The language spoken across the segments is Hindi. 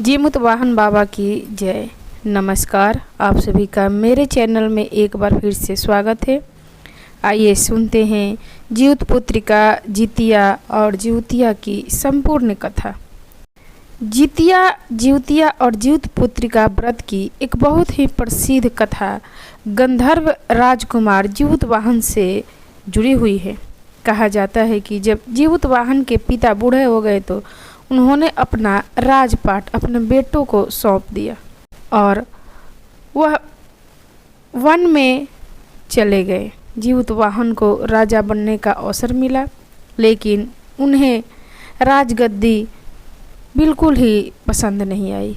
जीमुतवाहन बाबा की जय। नमस्कार, आप सभी का मेरे चैनल में एक बार फिर से स्वागत है। आइए सुनते हैं जीउत पुत्रिका जितिया और जिउतिया की संपूर्ण कथा। जिउतिया और जीउत पुत्रिका व्रत की एक बहुत ही प्रसिद्ध कथा गंधर्व राजकुमार जीउतवाहन से जुड़ी हुई है। कहा जाता है कि जब जीउतवाहन के पिता बूढ़े हो गए तो उन्होंने अपना राजपाट अपने बेटों को सौंप दिया और वह वन में चले गए। जीउतवाहन को राजा बनने का अवसर मिला, लेकिन उन्हें राजगद्दी बिल्कुल ही पसंद नहीं आई।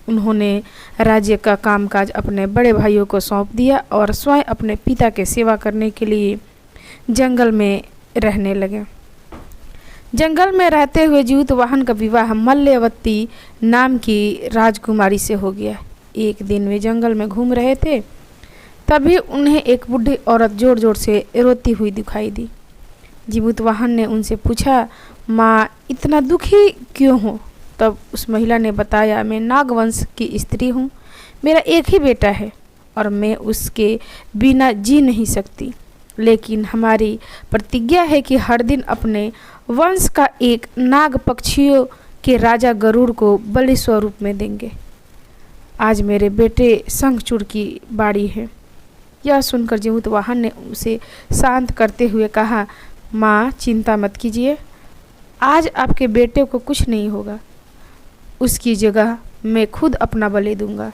उन्होंने राज्य का कामकाज अपने बड़े भाइयों को सौंप दिया और स्वयं अपने पिता के सेवा करने के लिए जंगल में रहने लगे। जंगल में रहते हुए जीउतवाहन का विवाह मल्यवती नाम की राजकुमारी से हो गया। एक दिन वे जंगल में घूम रहे थे, तभी उन्हें एक बूढ़ी औरत जोर जोर से रोती हुई दिखाई दी। जीउतवाहन ने उनसे पूछा, माँ इतना दुखी क्यों हो? तब उस महिला ने बताया, मैं नागवंश की स्त्री हूँ, मेरा एक ही बेटा है और मैं उसके बिना जी नहीं सकती, लेकिन हमारी प्रतिज्ञा है कि हर दिन अपने वंश का एक नाग पक्षियों के राजा गरुड़ को बलि स्वरूप में देंगे। आज मेरे बेटे शंखचूड़ की बारी है। यह सुनकर जीउतवाहन ने उसे शांत करते हुए कहा, माँ चिंता मत कीजिए, आज आपके बेटे को कुछ नहीं होगा, उसकी जगह मैं खुद अपना बलि दूंगा।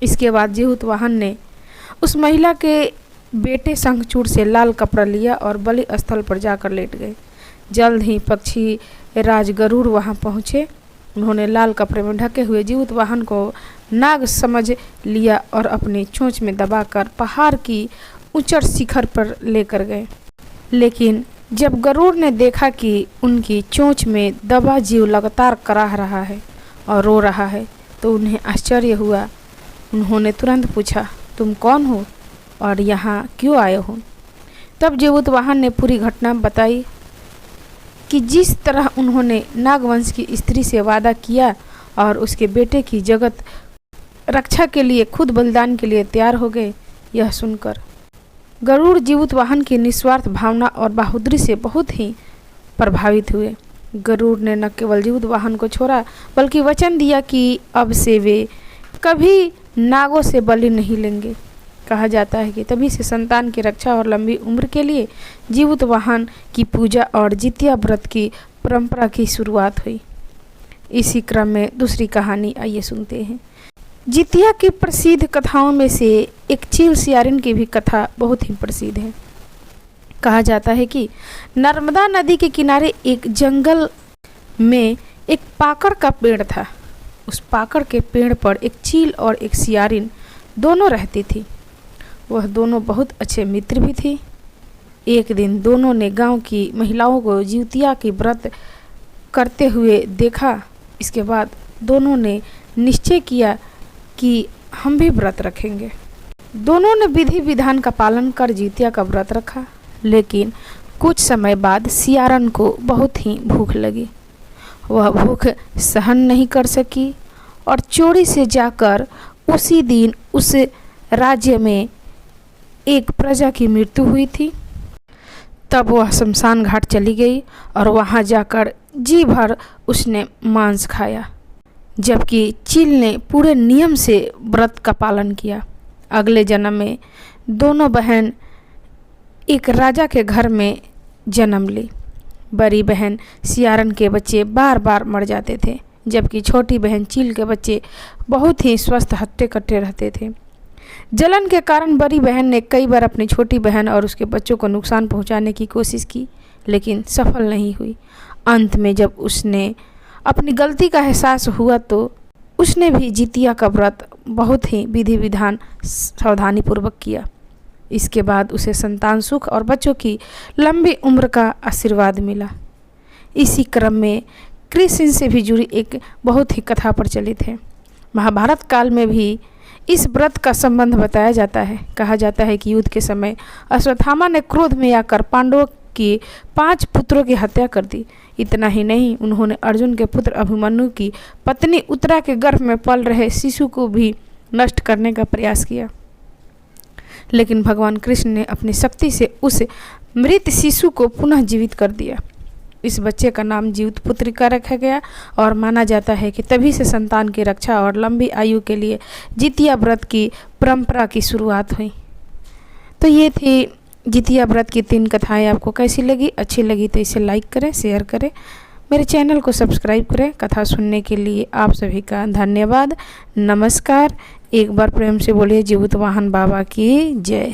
इसके बाद जीउतवाहन ने उस महिला के बेटे शंखचूड़ से लाल कपड़ा लिया और बलि स्थल पर जाकर लेट गए। जल्द ही पक्षी राज गरुड़ वहां पहुंचे। उन्होंने लाल कपड़े में ढके हुए जीउतवाहन को नाग समझ लिया और अपनी चोंच में दबाकर पहाड़ की ऊंचर शिखर पर लेकर गए। लेकिन जब गरुड़ ने देखा कि उनकी चोंच में दबा जीव लगातार कराह रहा है और रो रहा है, तो उन्हें आश्चर्य हुआ। उन्होंने तुरंत पूछा, तुम कौन हो और यहाँ क्यों आए हो? तब जीउतवाहन ने पूरी घटना बताई कि जिस तरह उन्होंने नागवंश की स्त्री से वादा किया और उसके बेटे की जगत रक्षा के लिए खुद बलिदान के लिए तैयार हो गए। यह सुनकर गरुड़ जीउतवाहन की निस्वार्थ भावना और बहादुरी से बहुत ही प्रभावित हुए। गरुड़ ने न केवल जीउतवाहन को छोड़ा, बल्कि वचन दिया कि अब से वे कभी नागों से बलि नहीं लेंगे। कहा जाता है कि तभी से संतान की रक्षा और लंबी उम्र के लिए जीउतवाहन की पूजा और जितिया व्रत की परंपरा की शुरुआत हुई। इसी क्रम में दूसरी कहानी आइए सुनते हैं। जितिया की प्रसिद्ध कथाओं में से एक चील सियारिन की भी कथा बहुत ही प्रसिद्ध है। कहा जाता है कि नर्मदा नदी के किनारे एक जंगल में एक पाकड़ का पेड़ था। उस पाकड़ के पेड़ पर एक चील और एक सियारिन दोनों रहती थी। वह दोनों बहुत अच्छे मित्र भी थे। एक दिन दोनों ने गांव की महिलाओं को जिउतिया की व्रत करते हुए देखा। इसके बाद दोनों ने निश्चय किया कि हम भी व्रत रखेंगे। दोनों ने विधि विधान का पालन कर जिउतिया का व्रत रखा, लेकिन कुछ समय बाद सियारन को बहुत ही भूख लगी। वह भूख सहन नहीं कर सकी और चोरी से जाकर उसी दिन उस राज्य में एक प्रजा की मृत्यु हुई थी। तब वह शमशान घाट चली गई और वहां जाकर जी भर उसने मांस खाया, जबकि चील ने पूरे नियम से व्रत का पालन किया। अगले जन्म में दोनों बहन एक राजा के घर में जन्म ली। बड़ी बहन सियारन के बच्चे बार बार मर जाते थे, जबकि छोटी बहन चील के बच्चे बहुत ही स्वस्थ हट्टे कट्टे रहते थे। जलन के कारण बड़ी बहन ने कई बार अपनी छोटी बहन और उसके बच्चों को नुकसान पहुंचाने की कोशिश की, लेकिन सफल नहीं हुई। अंत में जब उसने अपनी गलती का एहसास हुआ तो उसने भी जितिया का व्रत बहुत ही विधि विधान सावधानी पूर्वक किया। इसके बाद उसे संतान सुख और बच्चों की लंबी उम्र का आशीर्वाद मिला। इसी क्रम में कृष्ण से भी जुड़ी एक बहुत ही कथा प्रचलित है। महाभारत काल में भी इस व्रत का संबंध बताया जाता है। कहा जाता है कि युद्ध के समय अश्वत्थामा ने क्रोध में आकर पांडवों के 5 पुत्रों की हत्या कर दी। इतना ही नहीं, उन्होंने अर्जुन के पुत्र अभिमन्यु की पत्नी उत्तरा के गर्भ में पल रहे शिशु को भी नष्ट करने का प्रयास किया। लेकिन भगवान कृष्ण ने अपनी शक्ति से उस मृत शिशु को पुनः जीवित कर दिया। इस बच्चे का नाम जीवितपुत्रिका रखा गया और माना जाता है कि तभी से संतान की रक्षा और लंबी आयु के लिए जितिया व्रत की परंपरा की शुरुआत हुई। तो ये थी जितिया व्रत की 3 कथाएं। आपको कैसी लगी? अच्छी लगी तो इसे लाइक करें, शेयर करें, मेरे चैनल को सब्सक्राइब करें। कथा सुनने के लिए आप सभी का धन्यवाद। नमस्कार। एक बार प्रेम से बोलिए जीवत वाहन बाबा की जय।